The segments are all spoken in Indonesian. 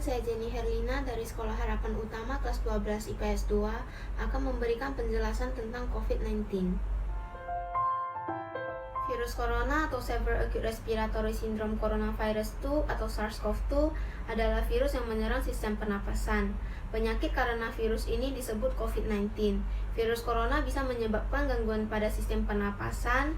saya Jenny Herlina dari Sekolah Harapan Utama kelas 12 IPS 2 akan memberikan penjelasan tentang COVID-19. Virus corona atau Severe Acute Respiratory Syndrome Coronavirus 2 atau SARS-CoV-2 adalah virus yang menyerang sistem pernapasan. Penyakit karena virus ini disebut COVID-19. Virus corona bisa menyebabkan gangguan pada sistem pernapasan,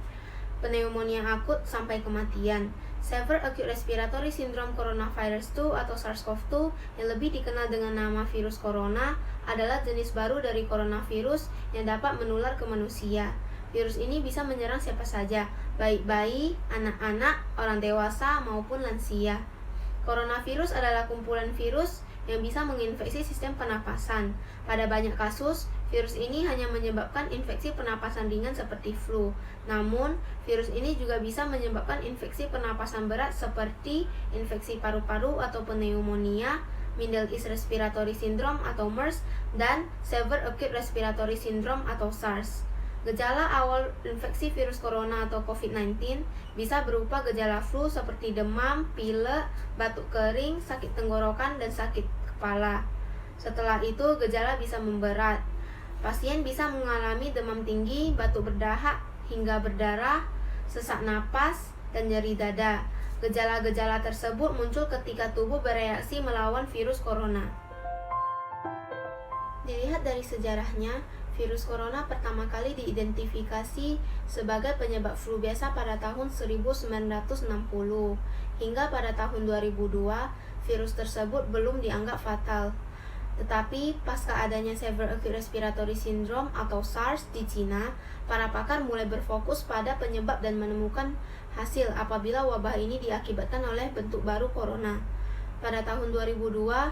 pneumonia akut, sampai kematian. Severe Acute Respiratory Syndrome Coronavirus 2 atau SARS-CoV-2 yang lebih dikenal dengan nama virus corona adalah jenis baru dari coronavirus yang dapat menular ke manusia. Virus ini bisa menyerang siapa saja, baik bayi, anak-anak, orang dewasa, maupun lansia. Coronavirus adalah kumpulan virus yang bisa menginfeksi sistem pernapasan. Pada banyak kasus, virus ini hanya menyebabkan infeksi pernapasan ringan seperti flu. Namun, virus ini juga bisa menyebabkan infeksi pernapasan berat seperti infeksi paru-paru atau pneumonia, Middle East Respiratory Syndrome atau MERS, dan Severe Acute Respiratory Syndrome atau SARS. Gejala awal infeksi virus corona atau COVID-19 bisa berupa gejala flu seperti demam, pilek, batuk kering, sakit tenggorokan, dan sakit kepala. Setelah itu, gejala bisa memberat. Pasien bisa mengalami demam tinggi, batuk berdahak hingga berdarah, sesak napas, dan nyeri dada. Gejala-gejala tersebut muncul ketika tubuh bereaksi melawan virus corona. Dilihat dari sejarahnya, virus corona pertama kali diidentifikasi sebagai penyebab flu biasa pada tahun 1960. Hingga pada tahun 2002, virus tersebut belum dianggap fatal. Tetapi, pasca adanya Severe Acute Respiratory Syndrome atau SARS di Cina, para pakar mulai berfokus pada penyebab dan menemukan hasil apabila wabah ini diakibatkan oleh bentuk baru corona. Pada tahun 2002,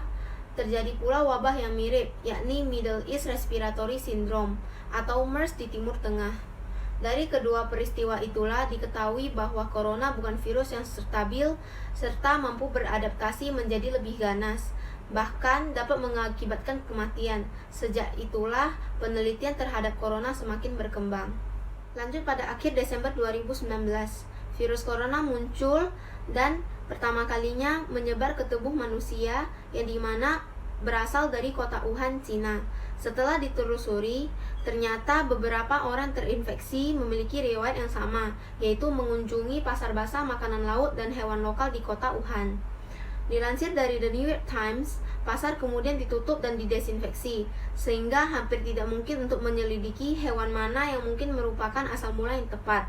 terjadi pula wabah yang mirip, yakni Middle East Respiratory Syndrome atau MERS di Timur Tengah. Dari kedua peristiwa itulah diketahui bahwa corona bukan virus yang stabil serta mampu beradaptasi menjadi lebih ganas, bahkan dapat mengakibatkan kematian. Sejak itulah penelitian terhadap corona semakin berkembang. Lanjut pada akhir Desember 2019, virus corona muncul dan pertama kalinya menyebar ke tubuh manusia yang dimana berasal dari kota Wuhan, Cina. Setelah ditelusuri, ternyata beberapa orang terinfeksi memiliki riwayat yang sama, yaitu mengunjungi pasar basah makanan laut dan hewan lokal di kota Wuhan. Dilansir dari The New York Times, pasar kemudian ditutup dan didesinfeksi, sehingga hampir tidak mungkin untuk menyelidiki hewan mana yang mungkin merupakan asal mula yang tepat.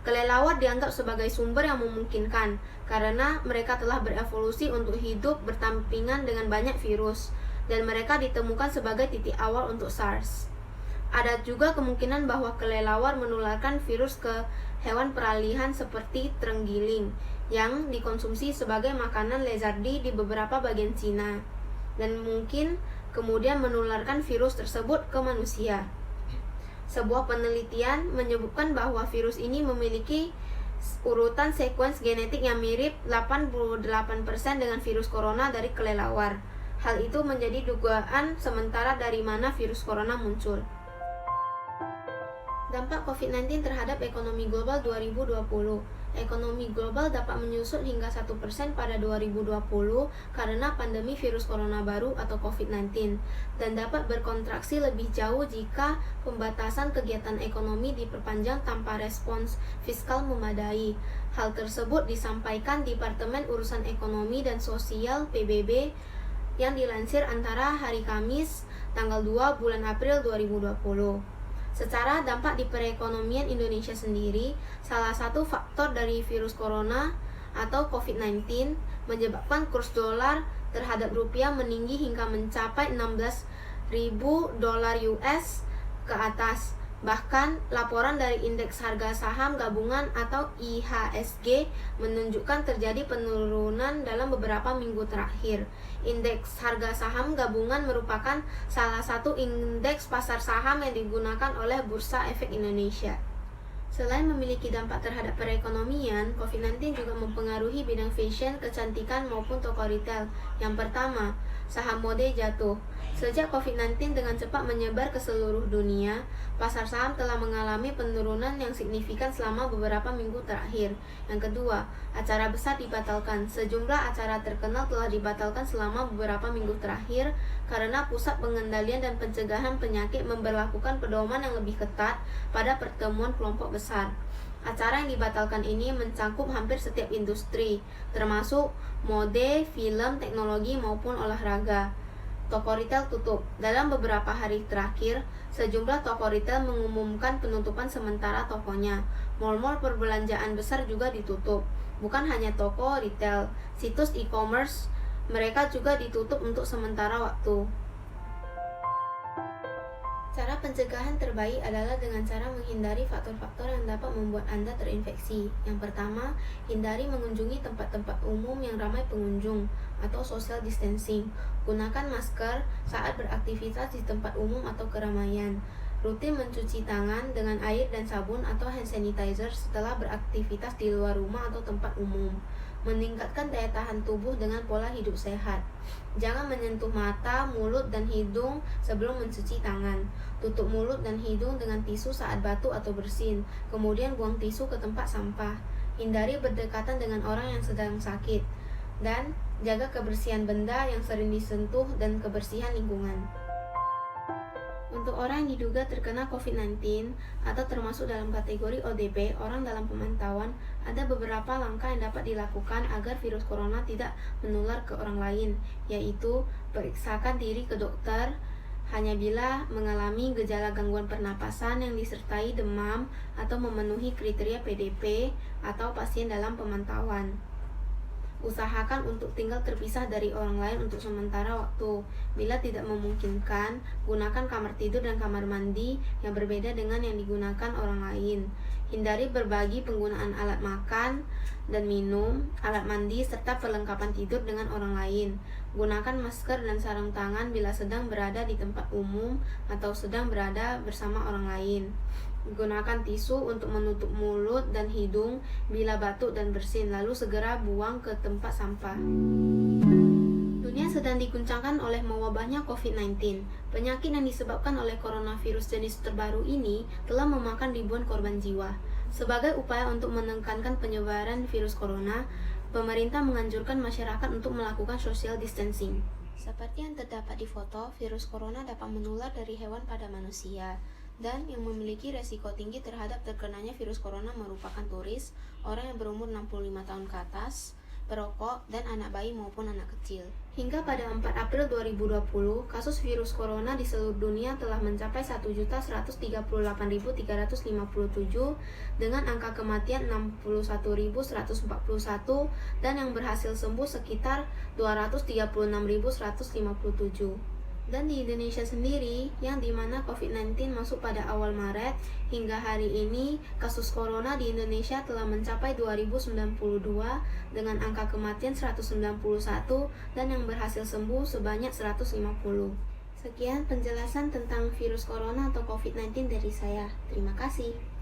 Kelelawar dianggap sebagai sumber yang memungkinkan, karena mereka telah berevolusi untuk hidup berdampingan dengan banyak virus, dan mereka ditemukan sebagai titik awal untuk SARS. Ada juga kemungkinan bahwa kelelawar menularkan virus ke hewan peralihan seperti terenggiling, yang dikonsumsi sebagai makanan lezardi di beberapa bagian Cina, dan mungkin kemudian menularkan virus tersebut ke manusia. Sebuah penelitian menyebutkan bahwa virus ini memiliki urutan sekuens genetik yang mirip 88% dengan virus corona dari kelelawar. Hal itu menjadi dugaan sementara dari mana virus corona muncul. Dampak COVID-19 terhadap ekonomi global 2020. Ekonomi global dapat menyusut hingga 1% pada 2020 karena pandemi virus corona baru atau COVID-19, dan dapat berkontraksi lebih jauh jika pembatasan kegiatan ekonomi diperpanjang tanpa respons fiskal memadai. Hal tersebut disampaikan Departemen Urusan Ekonomi dan Sosial PBB yang dilansir antara hari Kamis, tanggal 2 bulan April 2020. Secara dampak di perekonomian Indonesia sendiri, salah satu faktor dari virus corona atau COVID-19 menyebabkan kurs dolar terhadap rupiah meninggi hingga mencapai 16.000 dolar US ke atas. Bahkan, laporan dari Indeks Harga Saham Gabungan atau IHSG menunjukkan terjadi penurunan dalam beberapa minggu terakhir. Indeks Harga Saham Gabungan merupakan salah satu indeks pasar saham yang digunakan oleh Bursa Efek Indonesia. Selain memiliki dampak terhadap perekonomian, COVID-19 juga mempengaruhi bidang fashion, kecantikan, maupun toko retail. Yang pertama, saham mode jatuh. Sejak COVID-19 dengan cepat menyebar ke seluruh dunia, pasar saham telah mengalami penurunan yang signifikan selama beberapa minggu terakhir. Yang kedua, acara besar dibatalkan. Sejumlah acara terkenal telah dibatalkan selama beberapa minggu terakhir karena Pusat Pengendalian dan Pencegahan Penyakit memberlakukan pedoman yang lebih ketat pada pertemuan kelompok besar. Acara yang dibatalkan ini mencakup hampir setiap industri, termasuk mode, film, teknologi, maupun olahraga. Toko retail tutup. Dalam beberapa hari terakhir, sejumlah toko retail mengumumkan penutupan sementara tokonya. Mal-mal perbelanjaan besar juga ditutup. Bukan hanya toko retail, situs e-commerce mereka juga ditutup untuk sementara waktu. Cara pencegahan terbaik adalah dengan cara menghindari faktor-faktor yang dapat membuat Anda terinfeksi. Yang pertama, hindari mengunjungi tempat-tempat umum yang ramai pengunjung atau social distancing. Gunakan masker saat beraktivitas di tempat umum atau keramaian. Rutin mencuci tangan dengan air dan sabun atau hand sanitizer setelah beraktivitas di luar rumah atau tempat umum. Meningkatkan daya tahan tubuh dengan pola hidup sehat. Jangan menyentuh mata, mulut, dan hidung sebelum mencuci tangan. Tutup mulut dan hidung dengan tisu saat batuk atau bersin, kemudian buang tisu ke tempat sampah. Hindari berdekatan dengan orang yang sedang sakit, dan jaga kebersihan benda yang sering disentuh dan kebersihan lingkungan. Untuk orang yang diduga terkena COVID-19 atau termasuk dalam kategori ODP, orang dalam pemantauan, ada beberapa langkah yang dapat dilakukan agar virus corona tidak menular ke orang lain, yaitu periksakan diri ke dokter hanya bila mengalami gejala gangguan pernapasan yang disertai demam atau memenuhi kriteria PDP atau pasien dalam pemantauan. Usahakan untuk tinggal terpisah dari orang lain untuk sementara waktu. Bila tidak memungkinkan, gunakan kamar tidur dan kamar mandi yang berbeda dengan yang digunakan orang lain. Hindari berbagi penggunaan alat makan dan minum, alat mandi, serta perlengkapan tidur dengan orang lain. Gunakan masker dan sarung tangan bila sedang berada di tempat umum atau sedang berada bersama orang lain. Gunakan tisu untuk menutup mulut dan hidung bila batuk dan bersin, lalu segera buang ke tempat sampah. Dunia sedang diguncangkan oleh mewabahnya COVID-19. Penyakit yang disebabkan oleh coronavirus jenis terbaru ini telah memakan ribuan korban jiwa. Sebagai upaya untuk menekankan penyebaran virus corona, pemerintah menganjurkan masyarakat untuk melakukan social distancing. Seperti yang terdapat di foto, virus corona dapat menular dari hewan pada manusia. Dan yang memiliki resiko tinggi terhadap terkenanya virus corona merupakan turis, orang yang berumur 65 tahun ke atas, perokok, dan anak bayi maupun anak kecil. Hingga pada 4 April 2020, kasus virus corona di seluruh dunia telah mencapai 1.138.357 dengan angka kematian 61.141 dan yang berhasil sembuh sekitar 236.157. Dan di Indonesia sendiri, yang dimana COVID-19 masuk pada awal Maret, hingga hari ini kasus corona di Indonesia telah mencapai 2092 dengan angka kematian 191 dan yang berhasil sembuh sebanyak 150. Sekian penjelasan tentang virus corona atau COVID-19 dari saya. Terima kasih.